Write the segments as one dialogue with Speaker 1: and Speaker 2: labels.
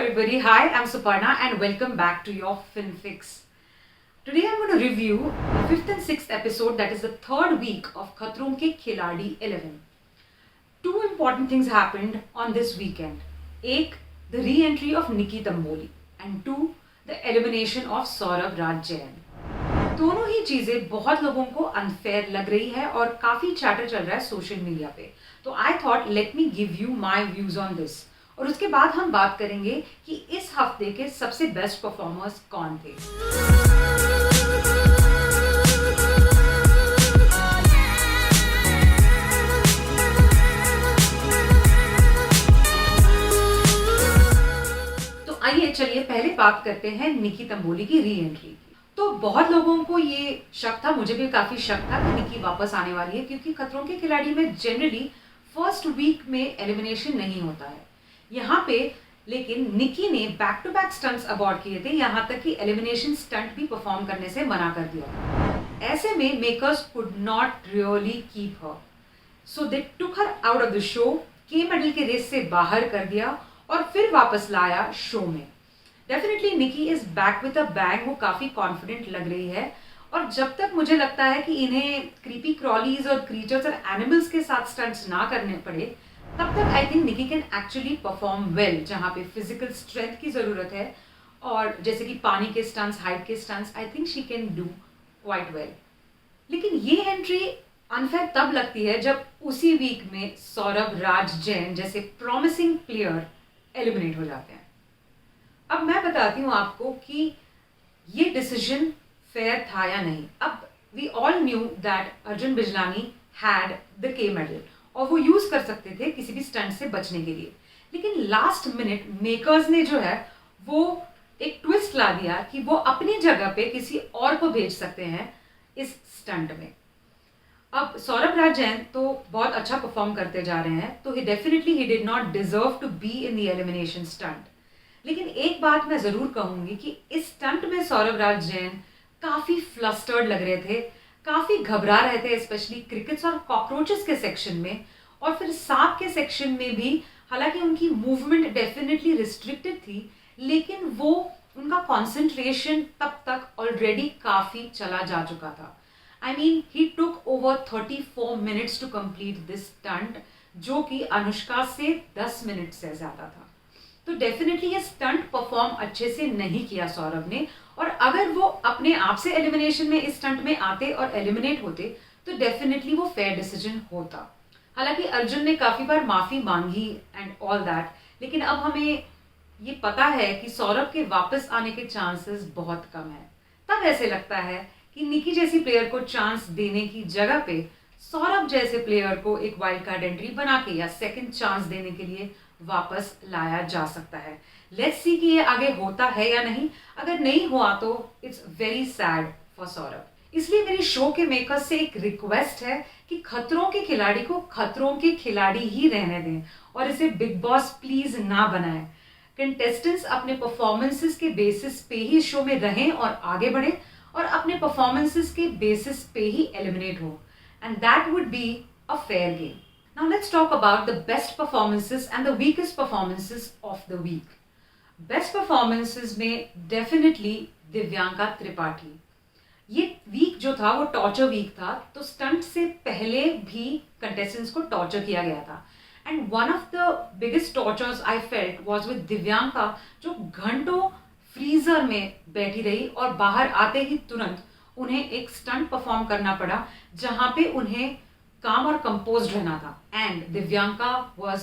Speaker 1: everybody, hi, I'm Suparna and welcome back to your FinFix. Today I'm going to review the 5th and 6th episode, that is the third week of Khatron Ke Khiladi 11. Two important things happened on this weekend. एक, the re-entry of Nikki Tamboli and two, the elimination of Saurabh Raj Jain. दोनों ही चीजें बहुत लोगों को unfair लग रही है और काफी चैटर चल रहा है सोशल मीडिया पे. तो I thought let me give you my views on this और उसके बाद हम बात करेंगे कि इस हफ्ते के सबसे बेस्ट परफॉर्मर्स कौन थे. तो आइए चलिए पहले बात करते हैं निकी तंबोली की री एंट्री की. तो बहुत लोगों को ये शक था, मुझे भी काफी शक था कि निकी वापस आने वाली है, क्योंकि खतरों के खिलाड़ी में जनरली फर्स्ट वीक में एलिमिनेशन नहीं होता है. यहाँ पे लेकिन निकी ने बैक टू बैक स्टंट्स अबॉर्ड किए थे, यहाँ तक कि एलिमिनेशन स्टंट भी परफॉर्म करने से मना कर दिया था. ऐसे में makers could not really keep her, so they took her out of the show, के मेडल के रेस से बाहर कर दिया और फिर वापस लाया शो में. Definitely Nikki is back with a bang, वो काफी कॉन्फिडेंट लग रही है और जब तक मुझे लगता है कि इन्हें क्रीपी क्रॉलीज और क्रीचर्स और एनिमल्स के साथ स्टंट्स ना करने पड़े, तब तक I think Nikki can actually perform well. जहाँ पे फिजिकल स्ट्रेंथ की ज़रूरत है और जैसे कि पानी के स्टंट्स, हाइट के stunts, I think she can do quite well. लेकिन ये एंट्री अनफेयर तब लगती है जब उसी वीक में सौरभ राज जैन जैसे प्रॉमिसिंग प्लेयर एलिमिनेट हो जाते हैं. अब मैं बताती हूँ आपको कि ये डिसीजन फेयर था या नहीं. अब we all knew that Arjun Bijlani had the K medal और वो यूज कर सकते थे किसी भी स्टंट से बचने के लिए, लेकिन लास्ट मिनट मेकर्स ने जो है वो एक ट्विस्ट ला दिया कि वो अपनी जगह पे किसी और को भेज सकते हैं इस स्टंट में. अब सौरभ राज जैन तो बहुत अच्छा परफॉर्म करते जा रहे हैं, तो he definitely he did not deserve to be in the elimination stunt. लेकिन एक बात मैं जरूर कहूंगी कि इस स्टंट में सौरभ राज जैन काफी फ्लस्टर्ड लग रहे थे, काफी घबरा रहे थे, स्पेशली क्रिकेट्स और कॉकरोचेस के सेक्शन में और फिर सांप के सेक्शन में भी. हालांकि उनकी मूवमेंट डेफिनेटली रिस्ट्रिक्टेड थी, लेकिन वो उनका कंसंट्रेशन तब तक ऑलरेडी काफी चला जा चुका था. I mean he took over 34 minutes to complete this stunt, जो कि अनुष्का से 10 मिनट से ज्यादा था. तो डेफिनेटली ये स्टंट परफॉर्म अच्छे से नहीं किया सौरभ ने, और अगर वो अपने आप से एलिमिनेशन में इस स्टंट में आते और एलिमिनेट होते तो डेफिनेटली वो फेयर डिसीजन होता. हालांकि अर्जुन ने काफी बार माफी मांगी एंड ऑल दैट, लेकिन अब हमें ये पता है कि सौरभ के वापस आने के चांसेस बहुत कम है. तब ऐसे लगता है कि निकी जैसी प्लेयर को चांस देने की जगह पे सौरभ जैसे प्लेयर को एक वाइल्ड कार्ड एंट्री बना के या सेकंड चांस देने के लिए वापस लाया जा सकता है. लेट्स सी कि ये आगे होता है या नहीं. अगर नहीं हुआ तो it's very sad for Saurabh. इसलिए मेरी शो के मेकर्स से एक रिक्वेस्ट है कि खतरों के खिलाड़ी को खतरों के खिलाड़ी ही रहने दें और इसे बिग बॉस प्लीज ना बनाएं. कंटेस्टेंट्स अपने परफॉर्मेंसेस के बेसिस पे ही शो में रहें और आगे बढ़े और अपने परफॉर्मेंसेस के बेसिस पे ही एलिमिनेट हो, and that would be a fair game. Now let's talk about the best performances and the weakest performances of the week. Best performances में definitely दिव्यांका त्रिपाठी. ये वीक जो था वो टॉर्चर वीक था, तो स्टंट से पहले भी कंटेस्टेंट्स को टॉर्चर किया गया था. And one of the biggest tortures I felt was with Divyanka, जो घंटों फ्रीजर में बैठी रही और बाहर आते ही तुरंत उन्हें एक स्टंट परफॉर्म करना पड़ा जहां पे उन्हें काम और कंपोज रहना था. And Divyanka was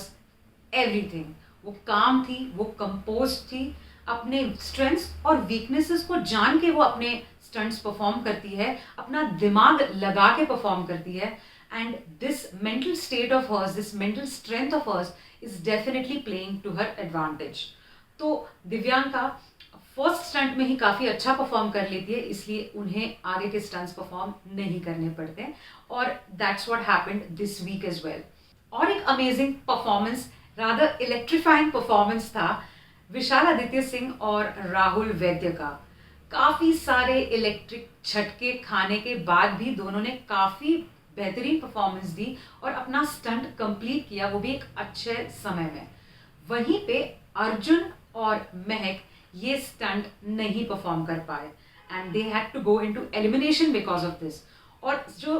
Speaker 1: everything. वो काम थी, वो कंपोज थी, अपने स्ट्रेंथ्स और वीकनेसेस को जान के वो अपने स्टंट्स परफॉर्म करती है, अपना दिमाग लगा के परफॉर्म करती है. And this mental state of hers, this mental strength of hers is definitely playing to her advantage. तो दिव्यांका फर्स्ट स्टंट में ही काफी अच्छा परफॉर्म कर लेती है, इसलिए उन्हें आगे के स्टंट्स परफॉर्म नहीं करने पड़ते और that's what happened this week as well. और एक amazing performance, rather electrifying performance था विशाल आदित्य सिंह और राहुल वैद्य का. काफी सारे इलेक्ट्रिक झटके खाने के बाद भी दोनों ने काफी बेहतरीन परफॉर्मेंस दी और अपना स्टंट कंप्लीट किया, वो भी एक अच्छे समय में. वहीं पे अर्जुन और महक ये स्टंट नहीं परफॉर्म कर पाए and they had to go into elimination because of this. और जो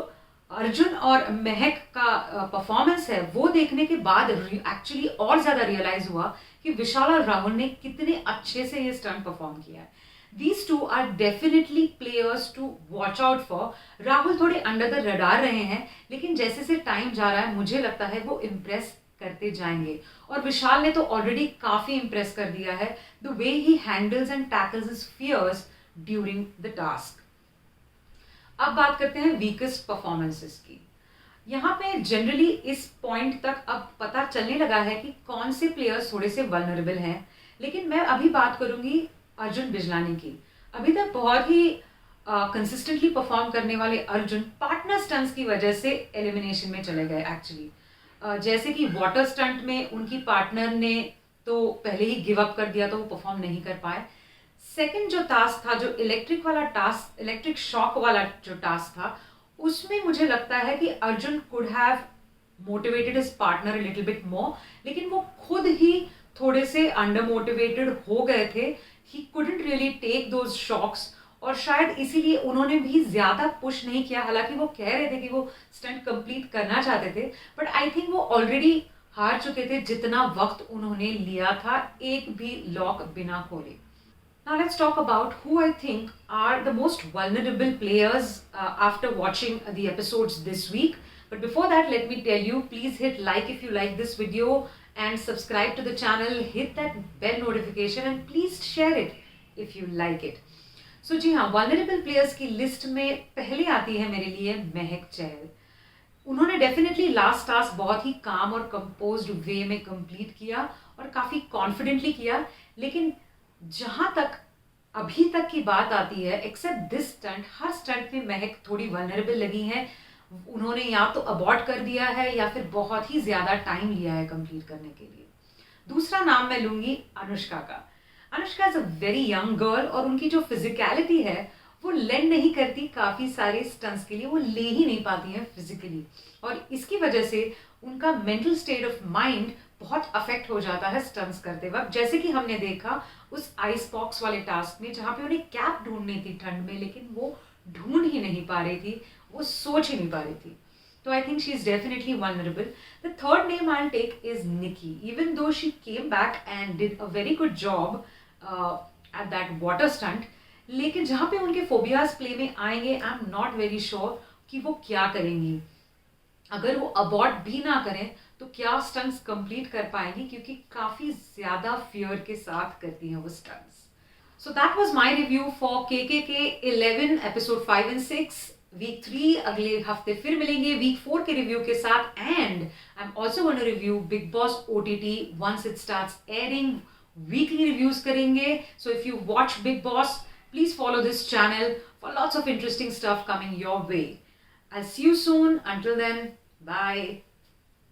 Speaker 1: अर्जुन और महक का परफॉर्मेंस है वो देखने के बाद एक्चुअली और ज्यादा रियलाइज हुआ कि विशाल और राहुल ने कितने अच्छे से ये स्टंट परफॉर्म किया है। These two are definitely players to watch out for. Rahul थोड़े अंडर द रडार रहे हैं, लेकिन जैसे से टाइम जा रहा है मुझे लगता है वो इम्प्रेस करते जाएंगे। और विशाल ने तो ऑलरेडी काफी इम्प्रेस कर दिया है, the way he handles and tackles his fears during the task. अब बात करते हैं वीकेस्ट परफॉर्मेंसेस की। यहाँ पे जनरली इस पॉइंट तक अब पता चलने लगा है कि कौन से प्लेयर्स थोड़े से वल्नरेबल हैं, लेकिन मैं अभी बात करूंगी अर्जुन बिजलानी की। अभी तक बहुत ही कंसिस्टेंटली परफॉर्म करने वाले अर्जुन पार्टनर स्टंट्स की वजह से एलिमिनेशन में चले गए एक्चुअली। जैसे कि वाटर स्टंट में उनकी पार्टनर ने तो पहले ही गिव अप कर दिया, तो वो परफॉर्म नहीं कर पाए। सेकंड जो टास्क था, जो इलेक्ट्रिक वाला टास्क, इलेक्ट्रिक शॉक वाला जो टास्क था, उसमें मुझे लगता है कि Arjun could have motivated his partner a little bit more, लेकिन वो खुद ही थोड़े से अंडर मोटिवेटेड हो गए थे। He couldn't really take those shocks और शायद इसीलिए उन्होंने भी ज्यादा पुश नहीं किया। हालांकि वो कह रहे थे कि वो स्टंट कंप्लीट करना चाहते थे, बट आई थिंक वो ऑलरेडी हार चुके थे जितना वक्त उन्होंने लिया था एक भी लॉक बिना खोले। Now let's talk about who I think are the most vulnerable players after watching the episodes this week. But before that, let me tell you, please hit like if you like this video and subscribe to the channel, hit that bell notification and please share it if you like it. So जी हाँ, vulnerable players की list में पहले आती है मेरे लिए महक चहल। उन्होंने definitely last task बहुत ही काम और कंपोज्ड वे में कंप्लीट किया और काफी कॉन्फिडेंटली किया, लेकिन जहां तक अभी तक की बात आती है, एक्सेप्ट दिस स्टंट, हर स्टंट में महक थोड़ी वल्नरेबल लगी है। उन्होंने या तो अबॉर्ट कर दिया है या फिर बहुत ही ज्यादा टाइम लिया है कंप्लीट करने के लिए। दूसरा नाम मैं लूंगी अनुष्का का। Anushka is a very young girl और उनकी जो फिजिकलिटी है वो लेंड नहीं करती काफी सारे स्टंट्स के लिए, वो ले ही नहीं पाती हैं फिजिकली, और इसकी वजह से उनका मेंटल स्टेट ऑफ माइंड बहुत अफेक्ट हो जाता है स्टंट्स करते वक्त। जैसे कि हमने देखा उस आइस बॉक्स वाले टास्क में, जहां पे उन्हें कैप ढूंढनी थी ठंड में, लेकिन वो ढूंढ ही नहीं पा रही थी, वो सोच ही नहीं पा रही थी। तो I think she is definitely vulnerable. The third name I will take is Nikki. Even though she came back and did a very good job at that water stunt, लेकिन जहां पे उनके फोबियाज प्ले में आएंगे, I am not very sure कि वो क्या करेंगी। अगर वो अबॉर्ट भी ना करें तो क्या स्टंट्स कंप्लीट कर पाएंगी, क्योंकि काफी ज्यादा फियर के साथ करती हैं वो stunts. So that was my review for KKK 11 episode 5 and 6। Week 3 अगले हफ्ते फिर मिलेंगे वीक 4 के रिव्यू के साथ, and I am also going to review Bigg Boss OTT once it starts airing. Weekly reviews करेंगे, so if you watch Bigg Boss, please follow this channel for lots of interesting stuff coming your way. I'll see you soon. Until then, bye.